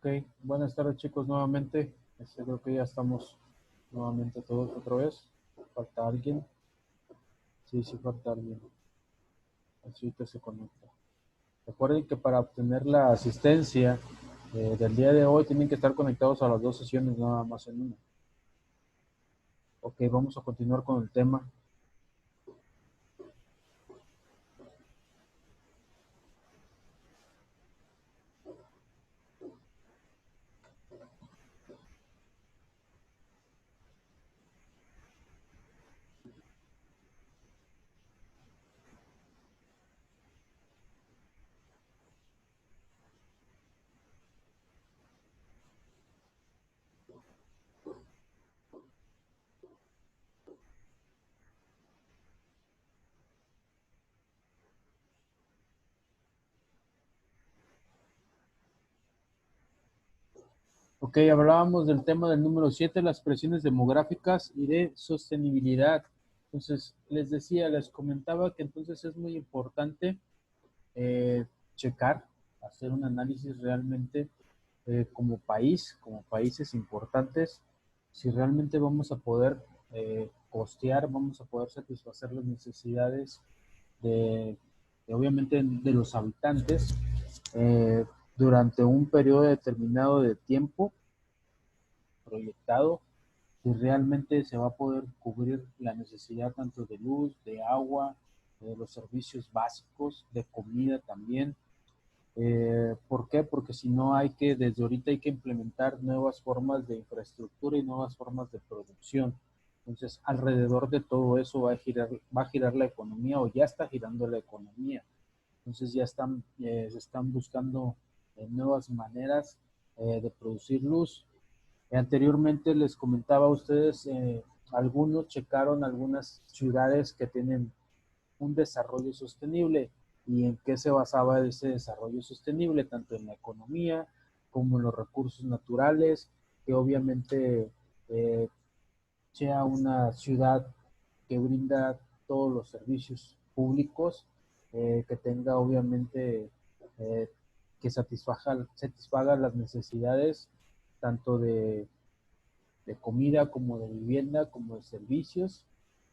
Ok, buenas tardes chicos nuevamente. Creo que ya estamos nuevamente todos otra vez. ¿Falta alguien? Sí, sí falta alguien. Así que se conecta. Recuerden que para obtener la asistencia del día de hoy tienen que estar conectados a las dos sesiones, nada más en una. Ok, vamos a continuar con el tema. Ok, hablábamos del tema del número 7, las presiones demográficas y de sostenibilidad. Entonces, les comentaba que entonces es muy importante eh, checar, hacer un análisis realmente como país, como países importantes, si realmente vamos a poder costear, vamos a poder satisfacer las necesidades de, obviamente de los habitantes eh, durante un periodo determinado de tiempo proyectado, si realmente se va a poder cubrir la necesidad tanto de luz, de agua, de los servicios básicos, de comida también. ¿Por qué? Porque si no hay que, desde ahorita hay que implementar nuevas formas de infraestructura y nuevas formas de producción. Entonces, alrededor de todo eso va a girar la economía o ya está girando la economía. Entonces ya se están buscando nuevas maneras de producir luz. Anteriormente les comentaba a ustedes, algunos checaron algunas ciudades que tienen un desarrollo sostenible y en qué se basaba ese desarrollo sostenible, tanto en la economía como en los recursos naturales, que obviamente eh, sea una ciudad que brinda todos los servicios públicos, que tenga obviamente eh, que satisfaga las necesidades tanto de comida como de vivienda como de servicios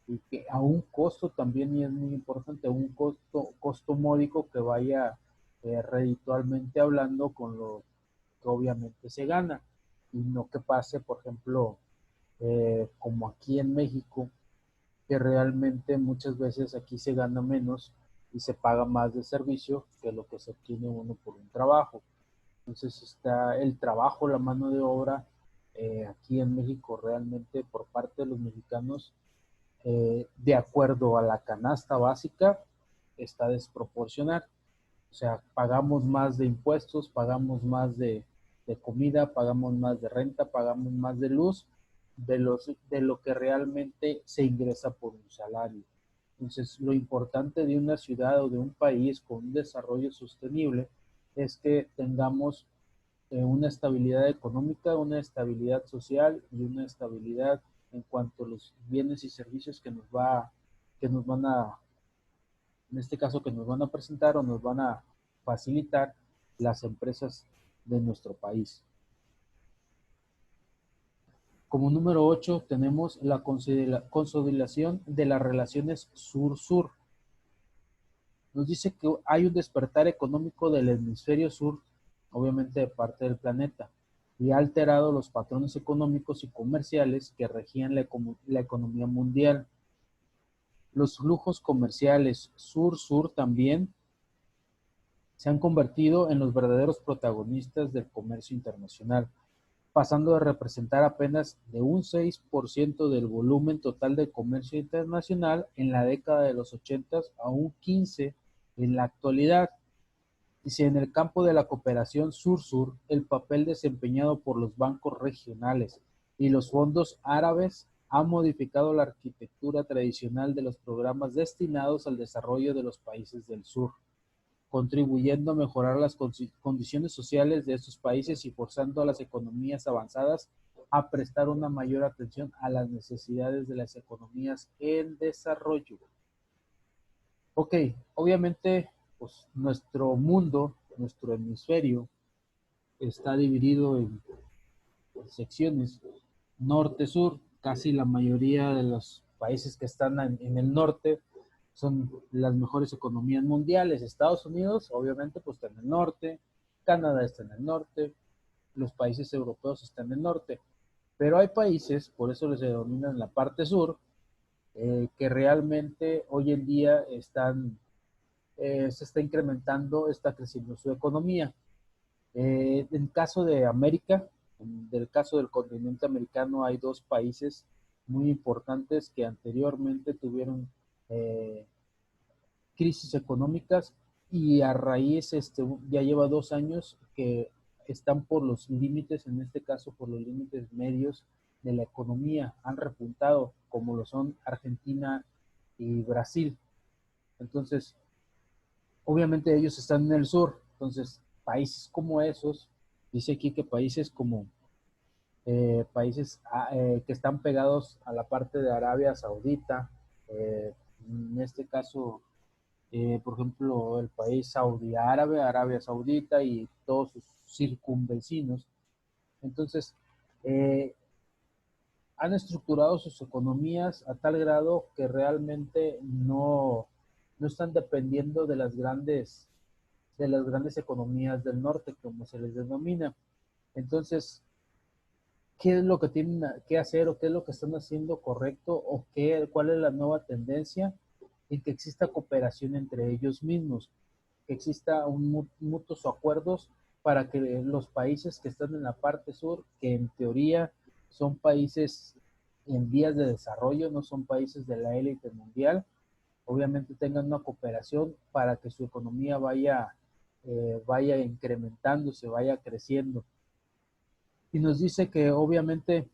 y que a un costo también, y es muy importante, a un costo módico que vaya reditualmente hablando con lo que obviamente se gana y no que pase, por ejemplo, como aquí en México, que realmente muchas veces aquí se gana menos y se paga más de servicio que lo que se obtiene uno por un trabajo. Entonces está el trabajo, la mano de obra aquí en México realmente por parte de los mexicanos, de acuerdo a la canasta básica, está desproporcional. O sea, pagamos más de impuestos, pagamos más de comida, pagamos más de renta, pagamos más de luz de lo que realmente se ingresa por un salario. Entonces, lo importante de una ciudad o de un país con un desarrollo sostenible es que tengamos una estabilidad económica, una estabilidad social y una estabilidad en cuanto a los bienes y servicios que nos van a, en este caso, que nos van a presentar o nos van a facilitar las empresas de nuestro país. Como número 8 tenemos la consolidación de las relaciones sur-sur. Nos dice que hay un despertar económico del hemisferio sur, obviamente de parte del planeta, y ha alterado los patrones económicos y comerciales que regían la economía mundial. Los flujos comerciales sur-sur también se han convertido en los verdaderos protagonistas del comercio internacional, pasando de representar apenas de un 6% del volumen total de comercio internacional en la década de los 80 a un 15% en la actualidad. Dice, en el campo de la cooperación sur-sur, el papel desempeñado por los bancos regionales y los fondos árabes ha modificado la arquitectura tradicional de los programas destinados al desarrollo de los países del sur, contribuyendo a mejorar las condiciones sociales de estos países y forzando a las economías avanzadas a prestar una mayor atención a las necesidades de las economías en desarrollo. Ok, obviamente, pues nuestro mundo, nuestro hemisferio, está dividido en secciones norte-sur. Casi la mayoría de los países que están en el norte son las mejores economías mundiales. Estados Unidos, obviamente, pues está en el norte, Canadá está en el norte, los países europeos están en el norte, pero hay países, por eso les denominan la parte sur, que realmente hoy en día se está incrementando, está creciendo su economía. En caso de América, del caso del continente americano, hay dos países muy importantes que anteriormente tuvieron eh, crisis económicas y a raíz, ya lleva 2 años que están por los límites, en este caso por los límites medios de la economía, han repuntado como lo son Argentina y Brasil. Entonces, obviamente ellos están en el sur, entonces países como esos, dice aquí que países como países que están pegados a la parte de Arabia Saudita, en este caso, por ejemplo, el país saudí árabe, Arabia Saudita y todos sus circunvecinos. Entonces, eh, han estructurado sus economías a tal grado que realmente no están dependiendo de las grandes economías del norte, como se les denomina. Entonces, ¿qué es lo que tienen que hacer o qué es lo que están haciendo correcto o cuál es la nueva tendencia? En que exista cooperación entre ellos mismos, que exista mutuos acuerdos para que los países que están en la parte sur, que en teoría son países en vías de desarrollo, no son países de la élite mundial, obviamente tengan una cooperación para que su economía vaya incrementándose, vaya creciendo. Y nos dice que obviamente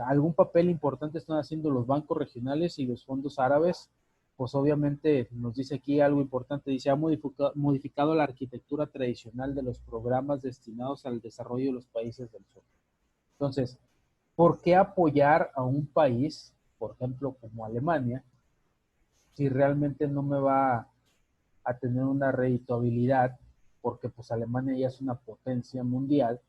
algún papel importante están haciendo los bancos regionales y los fondos árabes. Pues obviamente nos dice aquí algo importante, dice, ha modificado la arquitectura tradicional de los programas destinados al desarrollo de los países del sur. Entonces, ¿por qué apoyar a un país, por ejemplo, como Alemania, si realmente no me va a tener una redituabilidad? Porque pues Alemania ya es una potencia mundial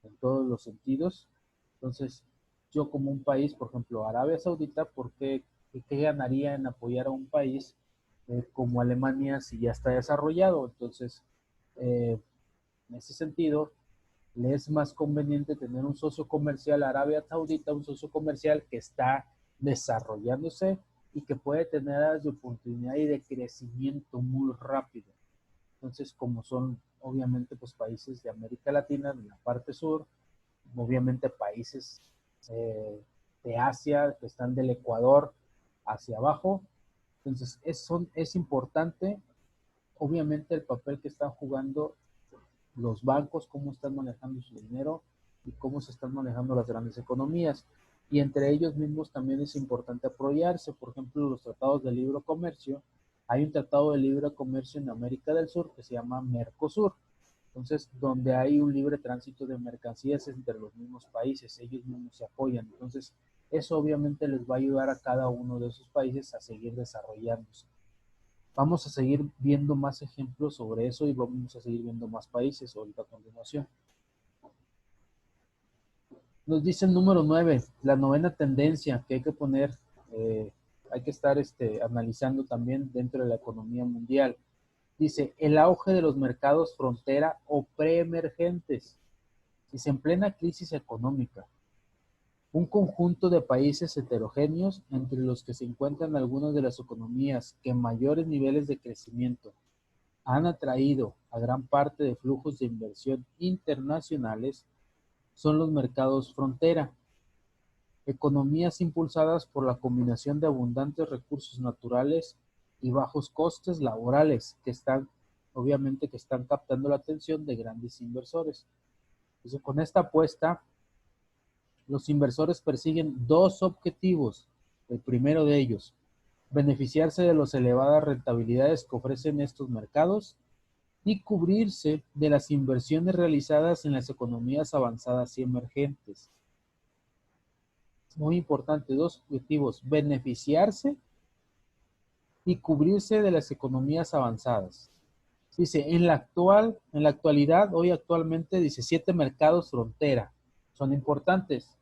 en todos los sentidos. Entonces, yo como un país, por ejemplo, Arabia Saudita, ¿qué ganaría en apoyar a un país como Alemania si ya está desarrollado? Entonces, en ese sentido, le es más conveniente tener un socio comercial Arabia Saudita, un socio comercial que está desarrollándose y que puede tener áreas de oportunidad y de crecimiento muy rápido. Entonces, como son obviamente pues países de América Latina, de la parte sur, obviamente países de Asia que están del Ecuador hacia abajo. Entonces, es importante, obviamente, el papel que están jugando los bancos, cómo están manejando su dinero y cómo se están manejando las grandes economías. Y entre ellos mismos también es importante apoyarse. Por ejemplo, los tratados de libre comercio. Hay un tratado de libre comercio en América del Sur que se llama Mercosur. Entonces, donde hay un libre tránsito de mercancías entre los mismos países, ellos mismos se apoyan. Entonces, eso obviamente les va a ayudar a cada uno de esos países a seguir desarrollándose. Vamos a seguir viendo más ejemplos sobre eso y vamos a seguir viendo más países ahorita a continuación. Nos dice el número 9, la novena tendencia que hay que poner, hay que estar analizando también dentro de la economía mundial. Dice, el auge de los mercados frontera o preemergentes. Dice, en plena crisis económica, un conjunto de países heterogéneos entre los que se encuentran algunas de las economías que mayores niveles de crecimiento han atraído a gran parte de flujos de inversión internacionales son los mercados frontera, economías impulsadas por la combinación de abundantes recursos naturales y bajos costes laborales obviamente que están captando la atención de grandes inversores. Entonces, con esta apuesta, los inversores persiguen dos objetivos. El primero de ellos, beneficiarse de las elevadas rentabilidades que ofrecen estos mercados y cubrirse de las inversiones realizadas en las economías avanzadas y emergentes. Muy importante, dos objetivos, beneficiarse y cubrirse de las economías avanzadas. Dice, en la actualidad, hoy actualmente, dice, 7 mercados frontera son importantes.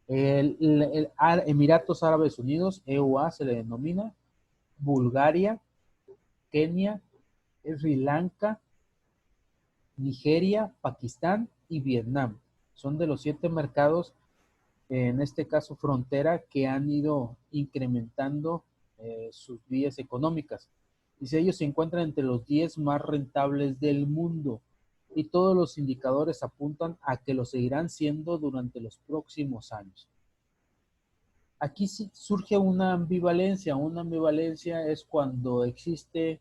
Emiratos Árabes Unidos, EUA se le denomina, Bulgaria, Kenia, Sri Lanka, Nigeria, Pakistán y Vietnam. Son de los 7 mercados, en este caso frontera, que han ido incrementando sus vías económicas. Dice, ellos se encuentran entre los 10 más rentables del mundo y todos los indicadores apuntan a que lo seguirán siendo durante los próximos años. Aquí sí surge una ambivalencia. Una ambivalencia es cuando existen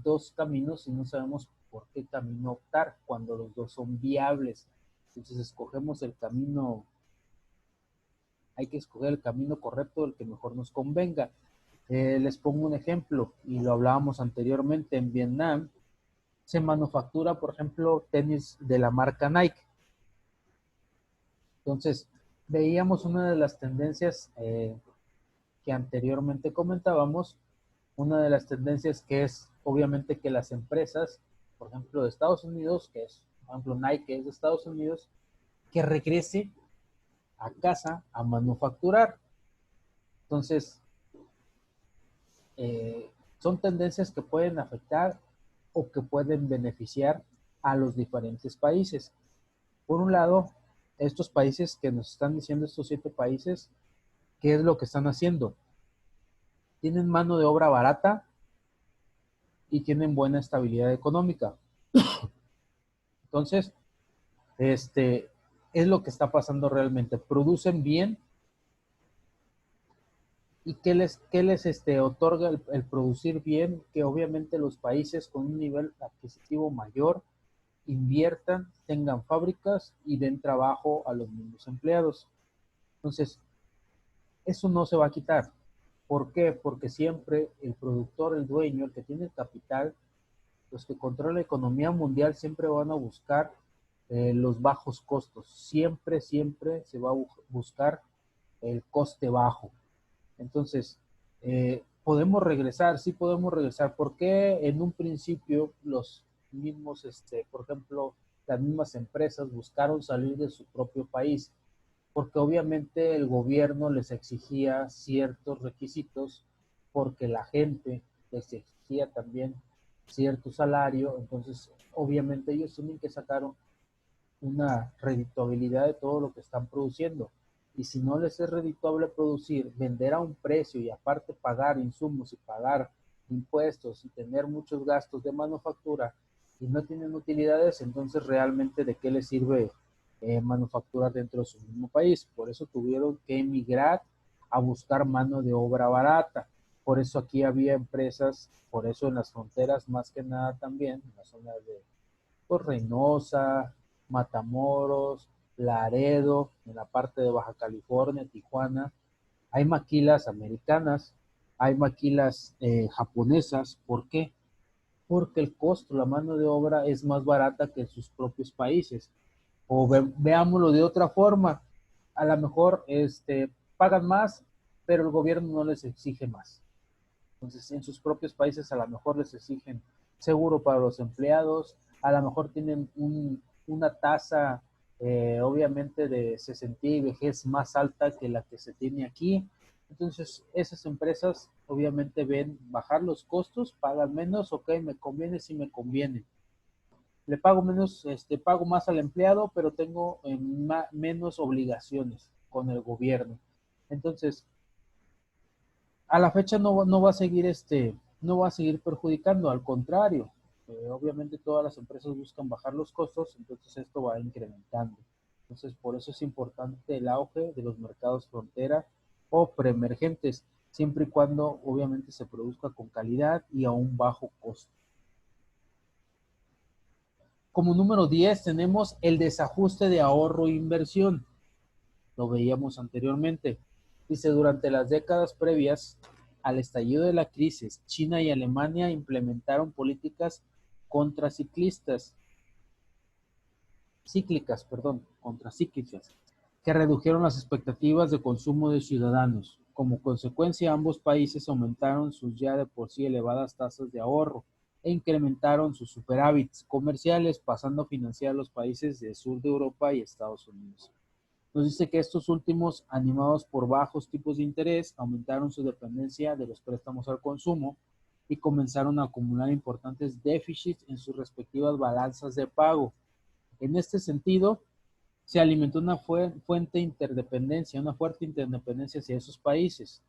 dos caminos y no sabemos por qué camino optar, cuando los dos son viables. Entonces escogemos el camino, hay que escoger el camino correcto, el que mejor nos convenga. Les pongo un ejemplo, y lo hablábamos anteriormente. En Vietnam se manufactura, por ejemplo, tenis de la marca Nike. Entonces, veíamos una de las tendencias que anteriormente comentábamos, una de las tendencias que es obviamente que las empresas, por ejemplo, de Estados Unidos, que es, por ejemplo, Nike, que es de Estados Unidos, que regrese a casa a manufacturar. Entonces, son tendencias que pueden afectar o que pueden beneficiar a los diferentes países. Por un lado, estos países que nos están diciendo, estos 7 países, ¿qué es lo que están haciendo? Tienen mano de obra barata y tienen buena estabilidad económica. Entonces, es lo que está pasando realmente. Producen bien. ¿Y qué les otorga el producir bien? Que obviamente los países con un nivel adquisitivo mayor inviertan, tengan fábricas y den trabajo a los mismos empleados. Entonces, eso no se va a quitar. ¿Por qué? Porque siempre el productor, el dueño, el que tiene el capital, los que controlan la economía mundial siempre van a buscar los bajos costos. Siempre, siempre se va a buscar el coste bajo. Entonces, podemos regresar, sí podemos regresar. ¿Por qué en un principio los mismos, por ejemplo, las mismas empresas buscaron salir de su propio país? Porque obviamente el gobierno les exigía ciertos requisitos, porque la gente les exigía también cierto salario. Entonces obviamente ellos tienen que sacar una redituabilidad de todo lo que están produciendo. Y si no les es redituable producir, vender a un precio y aparte pagar insumos y pagar impuestos y tener muchos gastos de manufactura y no tienen utilidades, entonces realmente de qué les sirve manufacturar dentro de su mismo país. Por eso tuvieron que emigrar a buscar mano de obra barata. Por eso aquí había empresas, por eso en las fronteras más que nada también, en la zona de pues, Reynosa, Matamoros, Laredo, en la parte de Baja California, Tijuana, hay maquilas americanas, hay maquilas japonesas. ¿Por qué? Porque el costo, la mano de obra es más barata que en sus propios países. O veámoslo de otra forma, a lo mejor pagan más, pero el gobierno no les exige más. Entonces, en sus propios países a lo mejor les exigen seguro para los empleados, a lo mejor tienen una tasa, obviamente, de cesantía y vejez más alta que la que se tiene aquí. Entonces, esas empresas obviamente ven bajar los costos, pagan menos, ok, me conviene, sí me conviene. Le pago menos, pago más al empleado, pero tengo menos obligaciones con el gobierno. Entonces, a la fecha no va a seguir no va a seguir perjudicando, al contrario. Obviamente todas las empresas buscan bajar los costos, entonces esto va incrementando. Entonces por eso es importante el auge de los mercados frontera o preemergentes, siempre y cuando obviamente se produzca con calidad y a un bajo costo. Como número 10 tenemos el desajuste de ahorro e inversión. Lo veíamos anteriormente. Dice, durante las décadas previas al estallido de la crisis, China y Alemania implementaron políticas contracíclicas, contracíclicas, que redujeron las expectativas de consumo de ciudadanos. Como consecuencia, ambos países aumentaron sus ya de por sí elevadas tasas de ahorro e incrementaron sus superávits comerciales, pasando a financiar a los países del sur de Europa y Estados Unidos. Nos dice que estos últimos, animados por bajos tipos de interés, aumentaron su dependencia de los préstamos al consumo y comenzaron a acumular importantes déficits en sus respectivas balanzas de pago. En este sentido, se alimentó una fuente interdependencia, una fuerte interdependencia hacia esos países.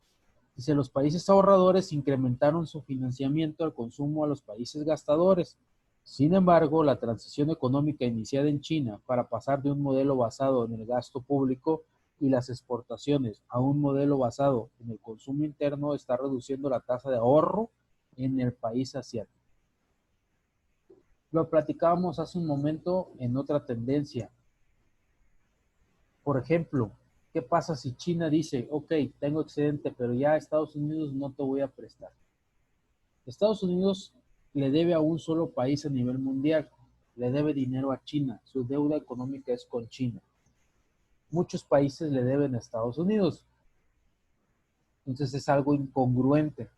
Dice, los países ahorradores incrementaron su financiamiento al consumo a los países gastadores. Sin embargo, la transición económica iniciada en China para pasar de un modelo basado en el gasto público y las exportaciones a un modelo basado en el consumo interno está reduciendo la tasa de ahorro en el país asiático. Lo platicábamos hace un momento en otra tendencia. Por ejemplo, ¿qué pasa si China dice, ok, tengo excedente, pero ya a Estados Unidos no te voy a prestar? Estados Unidos le debe a un solo país a nivel mundial, le debe dinero a China, su deuda económica es con China. Muchos países le deben a Estados Unidos, entonces es algo incongruente.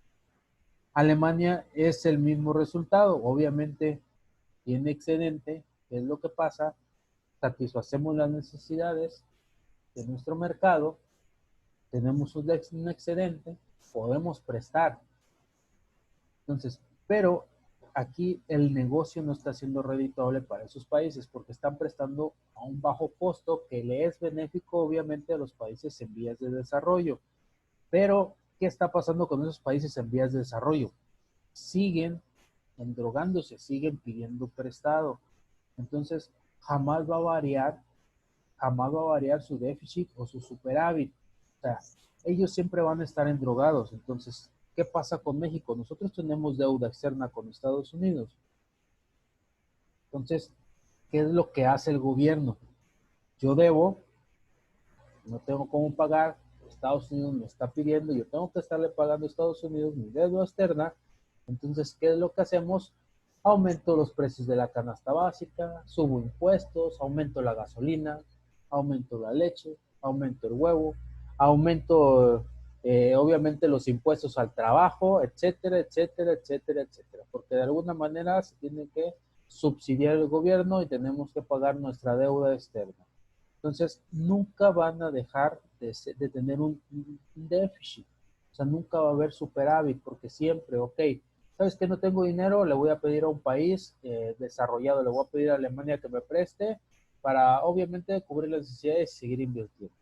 Alemania es el mismo resultado, obviamente tiene excedente, ¿qué es lo que pasa? Satisfacemos las necesidades de nuestro mercado, tenemos un excedente, podemos prestar. Entonces, pero aquí el negocio no está siendo redituable para esos países porque están prestando a un bajo costo que le es benéfico obviamente a los países en vías de desarrollo. Pero, ¿qué está pasando con esos países en vías de desarrollo? Siguen endrogándose, siguen pidiendo prestado. Entonces, jamás va a variar su déficit o su superávit. O sea, ellos siempre van a estar endrogados. Entonces, ¿qué pasa con México? Nosotros tenemos deuda externa con Estados Unidos. Entonces, ¿qué es lo que hace el gobierno? Yo debo, no tengo cómo pagar, Estados Unidos me está pidiendo, yo tengo que estarle pagando a Estados Unidos mi deuda externa. Entonces, ¿qué es lo que hacemos? Aumento los precios de la canasta básica, subo impuestos, aumento la gasolina, aumento la leche, aumento el huevo, aumento obviamente los impuestos al trabajo, etcétera, etcétera, etcétera, etcétera, porque de alguna manera se tiene que subsidiar el gobierno y tenemos que pagar nuestra deuda externa. Entonces, nunca van a dejar de tener un déficit, o sea, nunca va a haber superávit, porque siempre, ok, ¿sabes que no tengo dinero? Le voy a pedir a un país desarrollado, le voy a pedir a Alemania que me preste para, obviamente, cubrir las necesidades y seguir invirtiendo.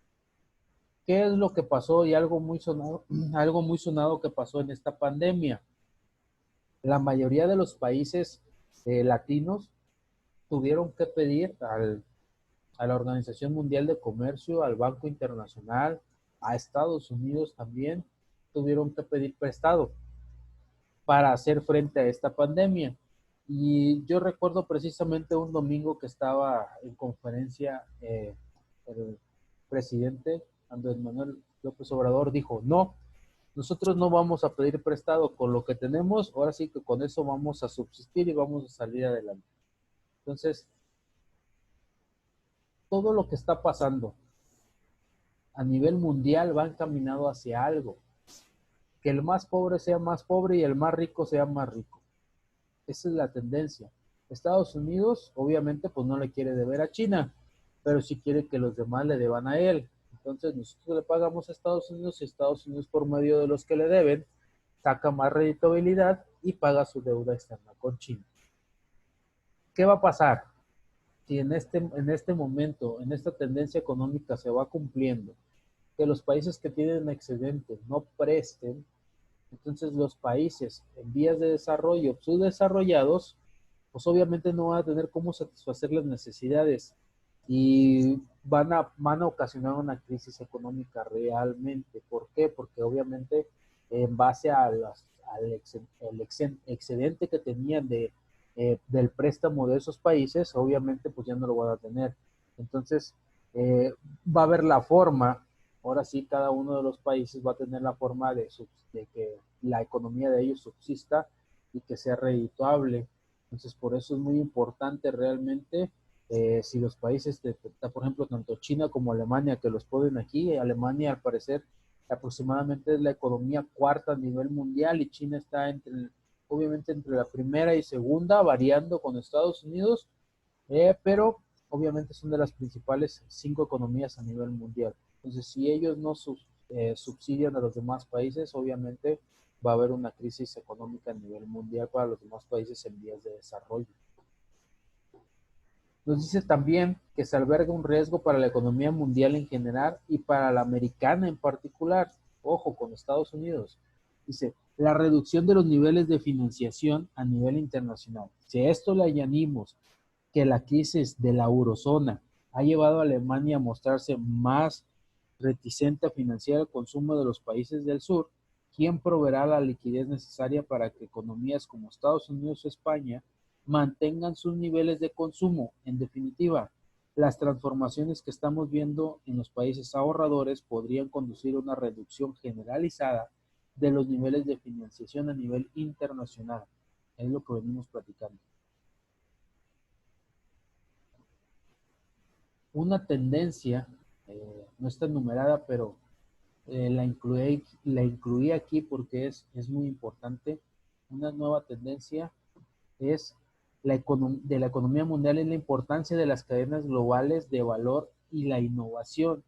¿Qué es lo que pasó? Y algo muy sonado, algo muy sonado que pasó en esta pandemia. La mayoría de los países latinos tuvieron que pedir a la Organización Mundial de Comercio, al Banco Internacional, a Estados Unidos también, tuvieron que pedir prestado para hacer frente a esta pandemia. Y yo recuerdo precisamente un domingo que estaba en conferencia, el presidente Andrés Manuel López Obrador dijo, no, nosotros no vamos a pedir prestado con lo que tenemos, ahora sí que con eso vamos a subsistir y vamos a salir adelante. Entonces, todo lo que está pasando a nivel mundial va encaminado hacia algo, que el más pobre sea más pobre y el más rico sea más rico. Esa es la tendencia. Estados Unidos, obviamente, pues no le quiere deber a China, pero sí quiere que los demás le deban a él. Entonces nosotros le pagamos a Estados Unidos y Estados Unidos por medio de los que le deben saca más reditabilidad y paga su deuda externa con China. ¿Qué va a pasar? Si en este momento, en esta tendencia económica se va cumpliendo, que los países que tienen excedente no presten, entonces los países en vías de desarrollo, subdesarrollados, pues obviamente no van a tener cómo satisfacer las necesidades y van a ocasionar una crisis económica realmente. ¿Por qué? Porque obviamente en base al excedente que tenían del préstamo de esos países, obviamente pues ya no lo van a tener. Entonces va a haber la forma, ahora sí cada uno de los países va a tener la forma de que la economía de ellos subsista y que sea redituable. Entonces, por eso es muy importante realmente si los países, por ejemplo, tanto China como Alemania, que los ponen aquí, Alemania al parecer aproximadamente es la economía cuarta a nivel mundial y China está obviamente entre la primera y segunda, variando con Estados Unidos, pero obviamente son de las principales 5 economías a nivel mundial. Entonces, si ellos no subsidian a los demás países, obviamente va a haber una crisis económica a nivel mundial para los demás países en vías de desarrollo. Nos dice también que se alberga un riesgo para la economía mundial en general y para la americana en particular. Ojo, con Estados Unidos. Dice, la reducción de los niveles de financiación a nivel internacional. Si a esto le añadimos que la crisis de la eurozona ha llevado a Alemania a mostrarse más reticente a financiar el consumo de los países del sur, ¿quién proveerá la liquidez necesaria para que economías como Estados Unidos o España mantengan sus niveles de consumo? En definitiva, las transformaciones que estamos viendo en los países ahorradores podrían conducir a una reducción generalizada de los niveles de financiación a nivel internacional. Es lo que venimos platicando. Una tendencia, no está enumerada, pero la incluí aquí porque es muy importante. Una nueva tendencia es de la economía mundial es la importancia de las cadenas globales de valor y la innovación.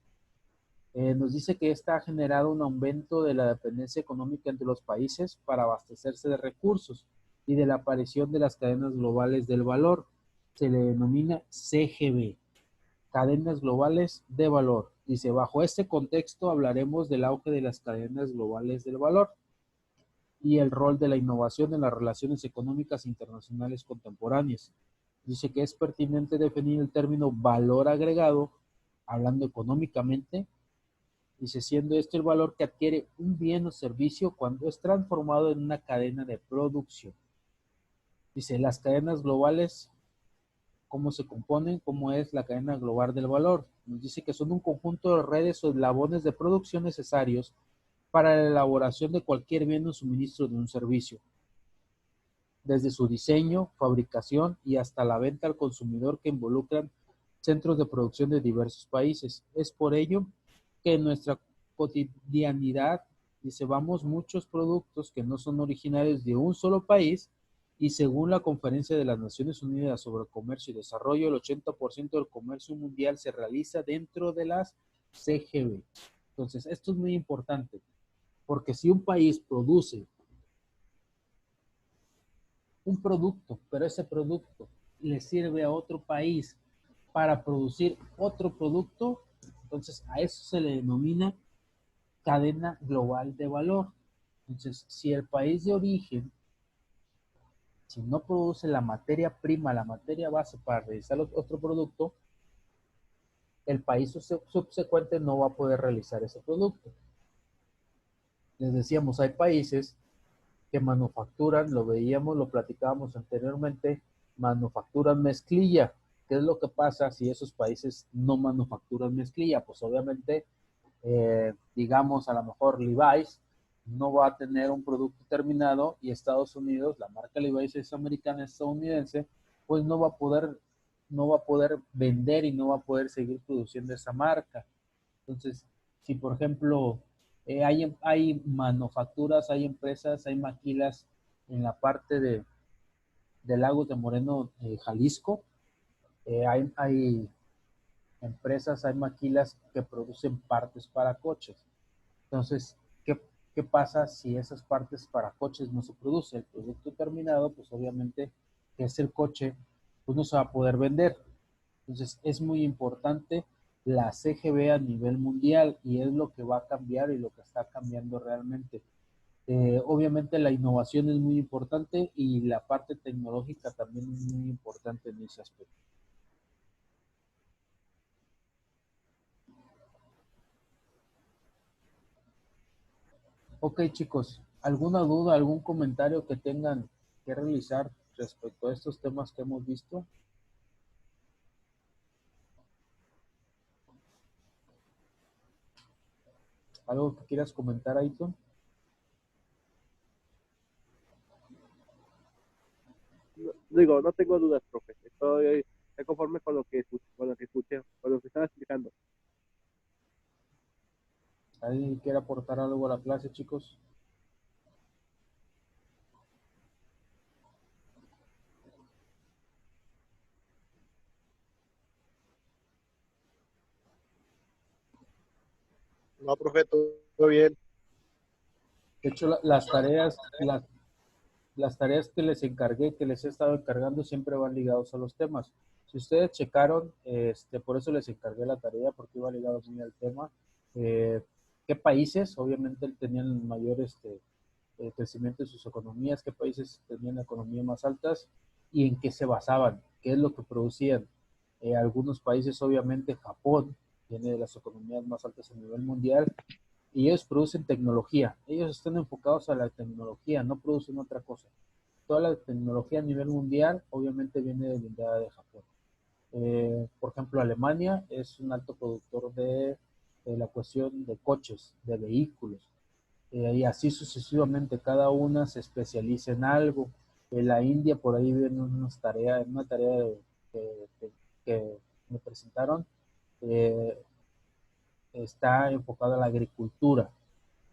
Nos dice que esta ha generado un aumento de la dependencia económica entre los países para abastecerse de recursos y de la aparición de las cadenas globales del valor. Se le denomina CGV, cadenas globales de valor. Dice, bajo este contexto hablaremos del auge de las cadenas globales del valor y el rol de la innovación en las relaciones económicas internacionales contemporáneas. Dice que es pertinente definir el término valor agregado, hablando económicamente, dice, siendo este el valor que adquiere un bien o servicio cuando es transformado en una cadena de producción. Dice, las cadenas globales, cómo se componen, cómo es la cadena global del valor. Nos dice que son un conjunto de redes o eslabones de producción necesarios para la elaboración de cualquier bien o suministro de un servicio, desde su diseño, fabricación y hasta la venta al consumidor, que involucran centros de producción de diversos países. Es por ello que en nuestra cotidianidad llevamos muchos productos que no son originarios de un solo país, y según la Conferencia de las Naciones Unidas sobre Comercio y Desarrollo, el 80% del comercio mundial se realiza dentro de las CGB. Entonces, esto es muy importante, porque si un país produce un producto, pero ese producto le sirve a otro país para producir otro producto, entonces a eso se le denomina cadena global de valor. Entonces, si el país de origen, si no produce la materia prima, la materia base para realizar otro producto, el país subsecuente no va a poder realizar ese producto. Les decíamos, hay países que manufacturan, lo veíamos, lo platicábamos anteriormente, manufacturan mezclilla. ¿Qué es lo que pasa si esos países no manufacturan mezclilla? Pues obviamente, digamos, a lo mejor Levi's no va a tener un producto terminado, y Estados Unidos, la marca Levi's es americana, estadounidense, pues no va a poder vender y no va a poder seguir produciendo esa marca. Entonces, si por ejemplo hay manufacturas, hay empresas, hay maquilas en la parte de Lagos de Moreno, Jalisco, hay empresas, hay maquilas que producen partes para coches. Entonces, ¿qué pasa si esas partes para coches no se produce? El producto terminado, pues obviamente, que es el coche, pues no se va a poder vender. Entonces, es muy importante la CGB a nivel mundial, y es lo que va a cambiar y lo que está cambiando realmente. Obviamente la innovación es muy importante y la parte tecnológica también es muy importante en ese aspecto. Ok, chicos, ¿alguna duda, algún comentario que tengan que realizar respecto a estos temas que hemos visto? ¿Algo que quieras comentar, Aiton? No, digo, no tengo dudas, profe. Estoy conforme con lo que escuché, con lo que estaba explicando. ¿Alguien quiere aportar algo a la clase, chicos? No, profe, todo bien. De hecho, las tareas que les encargué, que les he estado encargando, siempre van ligados a los temas. Si ustedes checaron, por eso les encargué la tarea, porque iba ligado muy al tema. Eh, ¿Qué países, obviamente, tenían mayor crecimiento de sus economías? ¿Qué países tenían economías más altas? ¿Y en qué se basaban? ¿Qué es lo que producían? Algunos países, obviamente, Japón tiene de las economías más altas a nivel mundial, y ellos producen tecnología. Ellos están enfocados a la tecnología, no producen otra cosa. Toda la tecnología a nivel mundial obviamente viene de Japón. Por ejemplo, Alemania es un alto productor de la cuestión de coches, de vehículos, y así sucesivamente. Cada una se especializa en algo. En la India, por ahí viene una tarea que me presentaron, eh, está enfocada a la agricultura.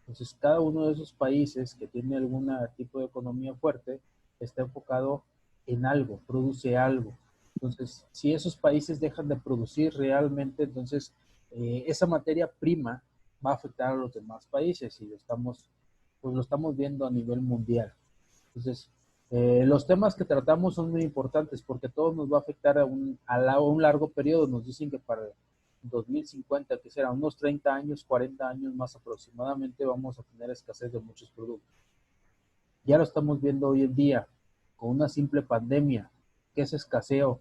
Entonces, cada uno de esos países que tiene algún tipo de economía fuerte está enfocado en algo, produce algo. Entonces, si esos países dejan de producir realmente, entonces esa materia prima va a afectar a los demás países, y pues lo estamos viendo a nivel mundial. Entonces, los temas que tratamos son muy importantes, porque todo nos va a afectar a un largo periodo. Nos dicen que para 2050, que será unos 30 años, 40 años más aproximadamente, vamos a tener escasez de muchos productos. Ya lo estamos viendo hoy en día con una simple pandemia. ¿Qué se escaseó?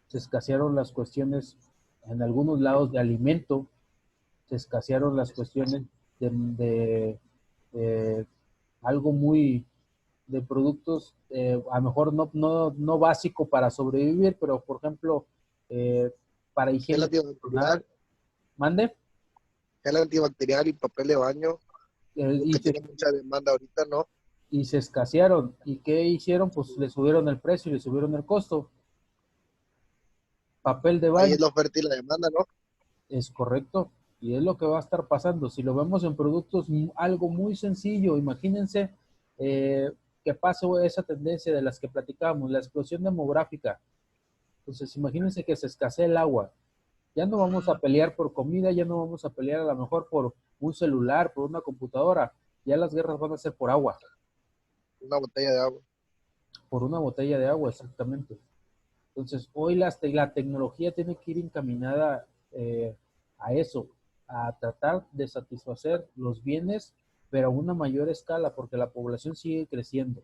Se escasearon las cuestiones en algunos lados de alimento, se escasearon las cuestiones de algo muy de productos, a lo mejor no básico para sobrevivir, pero por ejemplo, eh, para Gel higiene antibacterial, personal. Mande. gel antibacterial y papel de baño, eh, lo y, que se, tiene mucha demanda ahorita, ¿no? y se escasearon. ¿Y qué hicieron? Pues le subieron el precio y le subieron el costo. Papel de Ahí baño, es la oferta y la demanda, ¿no? es correcto. Y es lo que va a estar pasando. Si lo vemos en productos, algo muy sencillo, imagínense eh, que pase esa tendencia de las que platicábamos, la explosión demográfica. Entonces, imagínense que se escasea el agua. Ya no vamos a pelear por comida, ya no vamos a pelear a lo mejor por un celular, por una computadora. Ya las guerras van a ser por agua, Una botella de agua. por una botella de agua, exactamente. Entonces, hoy la tecnología tiene que ir encaminada a eso, a tratar de satisfacer los bienes, pero a una mayor escala, porque la población sigue creciendo.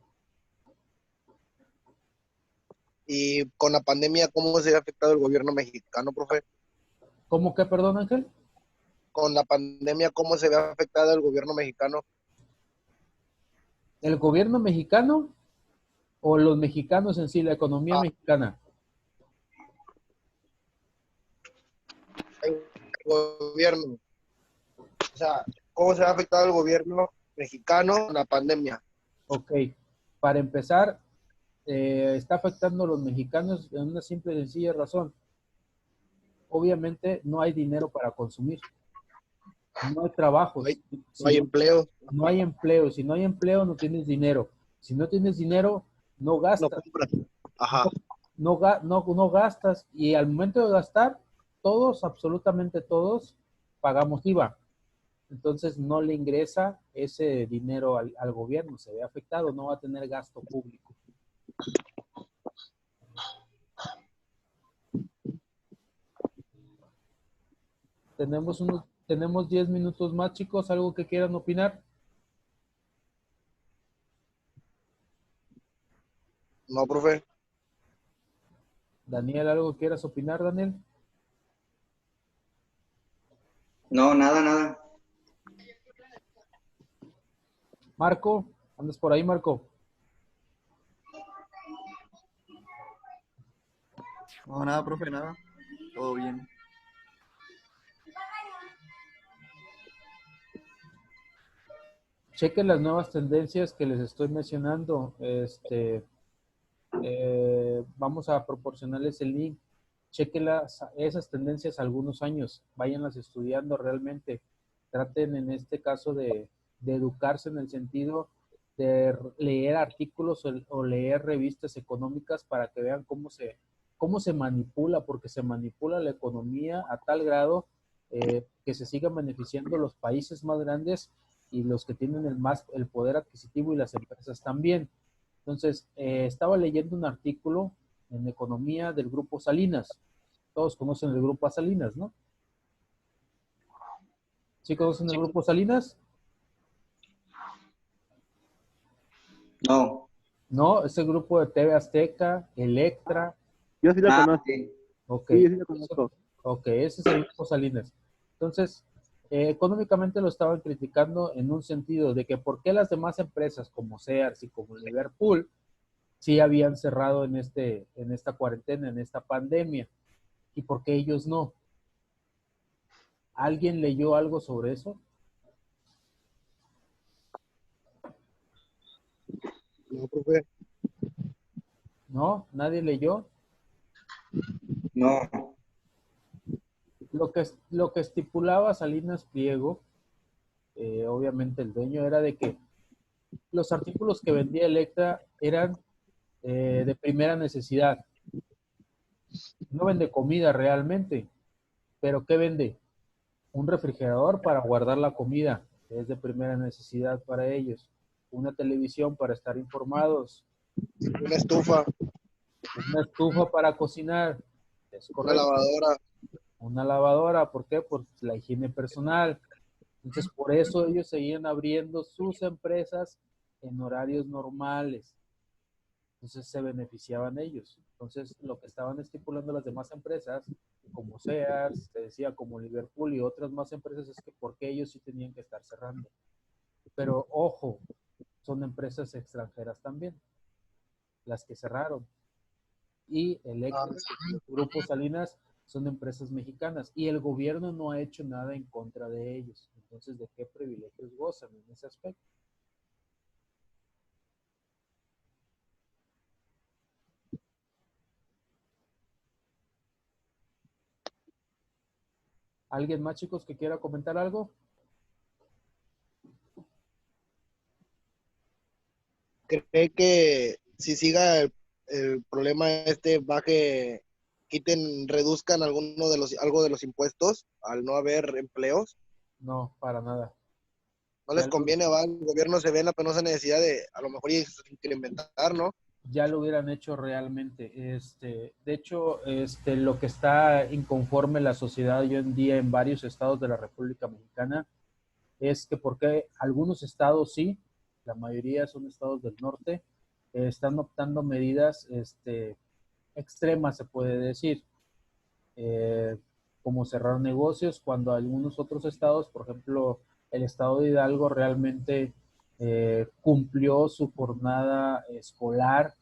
Y con la pandemia, ¿cómo se ha afectado el gobierno mexicano, profe? ¿Cómo que, perdón, Ángel? Con la pandemia, ¿cómo se ve afectado el gobierno mexicano? ¿El gobierno mexicano o los mexicanos en sí, la economía Ah, mexicana? el gobierno. O sea, ¿cómo se ha afectado el gobierno mexicano con la pandemia? Ok, para empezar, está afectando a los mexicanos en una simple y sencilla razón. Obviamente no hay dinero para consumir, no hay No trabajos, hay, no hay empleo, no hay empleo, si no hay empleo no tienes dinero, si no tienes dinero no no gastas, compras. Ajá. no gastas, y al momento de gastar, todos, absolutamente todos, pagamos IVA. Entonces no le ingresa ese dinero al gobierno, se ve afectado, no va a tener gasto público. Tenemos 10 minutos más, chicos, ¿algo que quieran opinar? No, profe. Daniel, ¿algo que quieras opinar, Daniel? No, nada, nada. Marco, ¿andas por ahí, Marco? No, nada, profe, nada. Todo bien. Chequen las nuevas tendencias que les estoy mencionando. Vamos a proporcionarles el link. Chequen esas tendencias algunos años, váyanlas estudiando realmente. traten en este caso de educarse en el sentido de leer artículos o leer revistas económicas para que vean cómo se manipula, porque se manipula la economía a tal grado que se sigan beneficiando los países más grandes y los que tienen el poder adquisitivo y las empresas también. Entonces, estaba leyendo un artículo en economía del Grupo Salinas. Todos conocen el Grupo Salinas, ¿no? ¿Sí conocen el Grupo Salinas? No. No, es el grupo de TV Azteca, Electra. Yo sí lo conozco. Sí. Ok, Sí, yo sí lo conozco. ok, ese es el Grupo Salinas. Entonces, económicamente lo estaban criticando en un sentido de que por qué las demás empresas como Sears y como Liverpool sí habían cerrado en esta cuarentena, en esta pandemia, y por qué ellos no. ¿Alguien leyó algo sobre eso? No, profe. ¿No? ¿Nadie leyó? No. Lo que estipulaba Salinas Pliego, obviamente el dueño, era de que los artículos que vendía Electra eran de primera necesidad. No vende comida realmente, pero ¿qué vende? Un refrigerador para guardar la comida, que es de primera necesidad para ellos. Una televisión para estar informados. Una estufa, Una estufa para cocinar, es una correcto. lavadora. Una lavadora, ¿por qué? Por la higiene personal. Entonces, por eso ellos seguían abriendo sus empresas en horarios normales. Entonces, se beneficiaban ellos. Entonces, lo que estaban estipulando las demás empresas, como Sears, te decía, como Liverpool y otras más empresas, es que porque ellos sí tenían que estar cerrando. Pero, ojo, son empresas extranjeras también, las que cerraron. Y Electra, Grupo Salinas, son empresas mexicanas y el gobierno no ha hecho nada en contra de ellos. Entonces, ¿de qué privilegios gozan en ese aspecto? ¿Alguien más, chicos, que quiera comentar algo? ¿Cree que si siga el problema baje, quiten, reduzcan algo de los impuestos al no haber empleos? No, para nada. No Ya les lo, conviene, va, el gobierno se ve en la penosa necesidad de a lo mejor incrementar, ¿no? ya lo hubieran hecho realmente. De hecho, lo que está inconforme la sociedad hoy en día en varios estados de la República Mexicana es que porque algunos estados sí, la mayoría son estados del norte, están optando medidas extremas, se puede decir, eh, como cerrar negocios, cuando algunos otros estados, por ejemplo, el estado de Hidalgo realmente cumplió su jornada escolar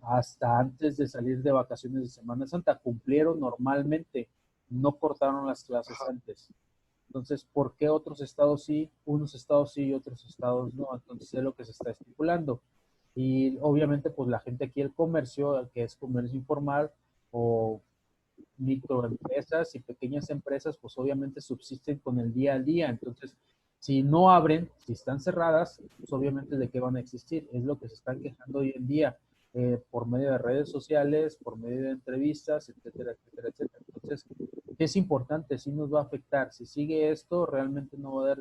hasta antes de salir de vacaciones de Semana Santa, cumplieron normalmente, no cortaron las clases Ajá. antes. Entonces, ¿por qué otros estados sí, unos estados sí y otros estados no? Entonces es lo que se está estipulando. Y obviamente, pues la gente aquí, el comercio, que es comercio informal o microempresas y pequeñas empresas, pues obviamente subsisten con el día a día. Entonces, si no abren, si están cerradas, pues obviamente de qué van a existir. Es lo que se están quejando hoy en día por medio de redes sociales, por medio de entrevistas, etcétera, etcétera, etcétera. Entonces, es importante, sí nos va a afectar. Si sigue esto, realmente no va a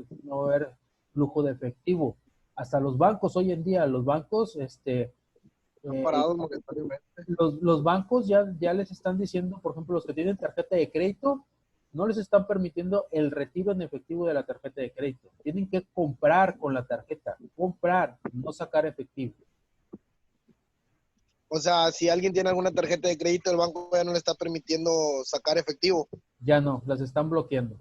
haber flujo de efectivo. Hasta los bancos hoy en día, los bancos, Han eh, parado momentáneamente. los bancos ya les están diciendo, por ejemplo, los que tienen tarjeta de crédito, no les están permitiendo el retiro en efectivo de la tarjeta de crédito. Tienen que comprar con la tarjeta, comprar, no sacar efectivo. O sea, si alguien tiene alguna tarjeta de crédito, el banco ya no le está permitiendo sacar efectivo. Ya no, las están bloqueando.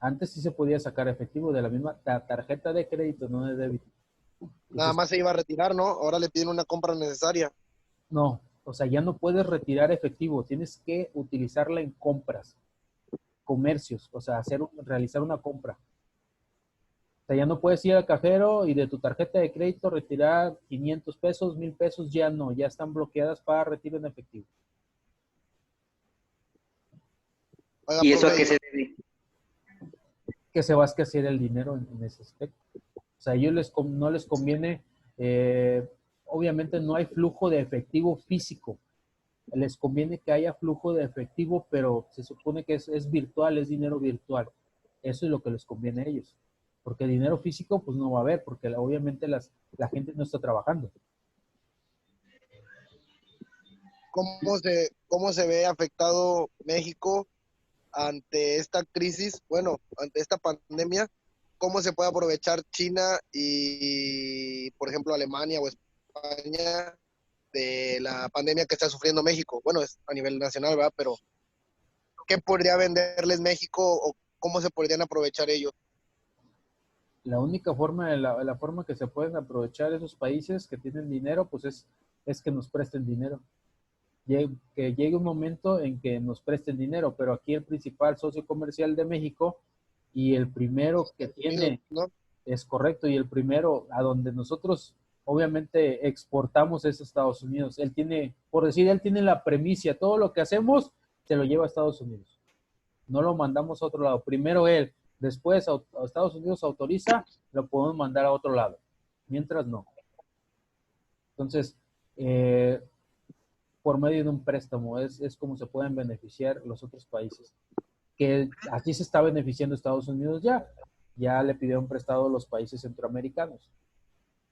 Antes sí se podía sacar efectivo de la misma tarjeta de crédito, no de débito. Nada más se iba a retirar, ¿no? Ahora le piden una compra necesaria. No, o sea, ya no puedes retirar efectivo, tienes que utilizarla en compras, comercios, o sea, realizar una compra. O sea, ya no puedes ir al cajero y de tu tarjeta de crédito retirar 500 pesos, 1000 pesos, ya no, ya están bloqueadas para retiro en efectivo. Oiga, ¿Y eso a profe, qué se debe? Que se va a escasear el dinero en ese aspecto. O sea, a ellos no les conviene, obviamente no hay flujo de efectivo físico, les conviene que haya flujo de efectivo, pero se supone que es virtual, es dinero virtual. Eso es lo que les conviene a ellos. Porque dinero físico, pues no va a haber, porque obviamente la gente no está trabajando. ¿cómo se ve afectado México ante esta crisis? Bueno, ante esta pandemia, ¿cómo se puede aprovechar China y, por ejemplo, Alemania o España de la pandemia que está sufriendo México? Bueno, es a nivel nacional, ¿verdad? Pero ¿qué podría venderles México o cómo se podrían aprovechar ellos? La única forma, la forma que se pueden aprovechar esos países que tienen dinero, pues es que nos presten dinero. Que llegue un momento en que nos presten dinero, pero aquí el principal socio comercial de México y el primero que Estados Unidos, tiene, ¿no? es correcto, y el primero a donde nosotros obviamente exportamos es Estados Unidos. Él tiene, por decir, él tiene la premisa, todo lo que hacemos se lo lleva a Estados Unidos. No lo mandamos a otro lado. Primero él, después a Estados Unidos autoriza, lo podemos mandar a otro lado. Mientras no. Entonces, por medio de un préstamo es como se pueden beneficiar los otros países. Que así se está beneficiando Estados Unidos ya. Ya le pidieron prestado a los países centroamericanos.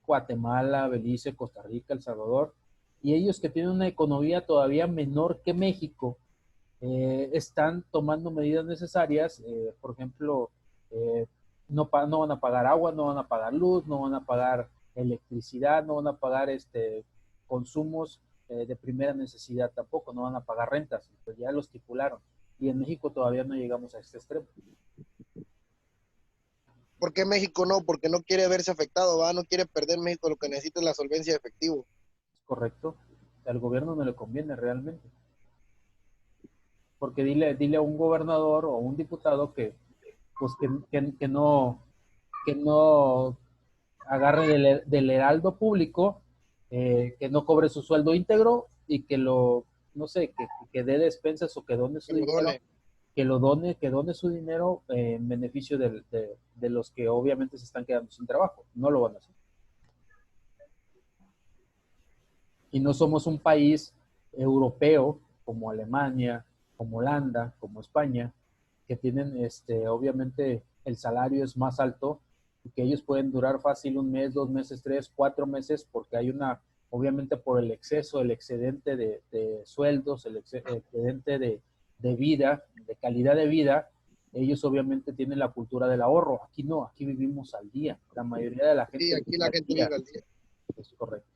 Guatemala, Belice, Costa Rica, El Salvador. Y ellos que tienen una economía todavía menor que México, están tomando medidas necesarias, por ejemplo, no van a pagar agua, no van a pagar luz, no van a pagar electricidad, no van a pagar consumos de primera necesidad tampoco, no van a pagar rentas, pues ya lo estipularon. Y en México todavía no llegamos a este extremo. ¿Por qué México no? Porque no quiere verse afectado, ¿va? No quiere perder México, lo que necesita es la solvencia de efectivo. ¿Es correcto? Al gobierno no le conviene realmente. Porque dile a un gobernador o un diputado que, pues que no agarre del heraldo público, que no cobre su sueldo íntegro y que no sé, que dé despensas o que done su Que lo dinero, done. que done su dinero en beneficio de los que obviamente se están quedando sin trabajo. No lo van a hacer. Y no somos un país europeo como Alemania, como Holanda, como España, que tienen, obviamente, el salario es más alto y que ellos pueden durar fácil un mes, 2 meses, 3, 4 meses, porque hay obviamente por el exceso, el excedente de sueldos, el excedente de vida, de calidad de vida, ellos obviamente tienen la cultura del ahorro. Aquí no, aquí vivimos al día. La mayoría de la Sí, gente aquí vive la al gente día. vive al día. Es correcto.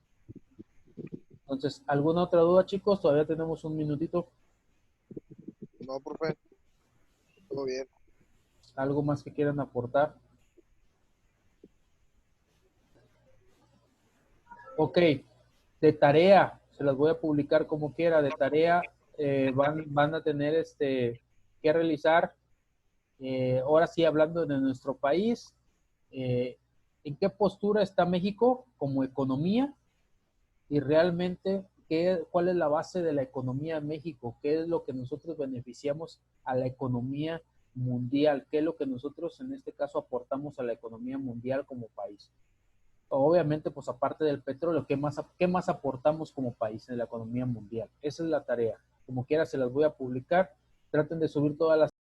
Entonces, ¿alguna otra duda, chicos? Todavía tenemos un minutito. No, profe, todo bien. ¿Algo más que quieran aportar? Ok, de tarea, se las voy a publicar como quiera, de tarea van a tener que realizar, ahora sí hablando de nuestro país, ¿en qué postura está México como economía? Y realmente cuál es la base de la economía de México, qué es lo que nosotros beneficiamos a la economía mundial, qué es lo que nosotros en este caso aportamos a la economía mundial como país. Obviamente, pues aparte del petróleo, qué más aportamos como país en la economía mundial? Esa es la tarea. Como quiera, se las voy a publicar. Traten de subir todas las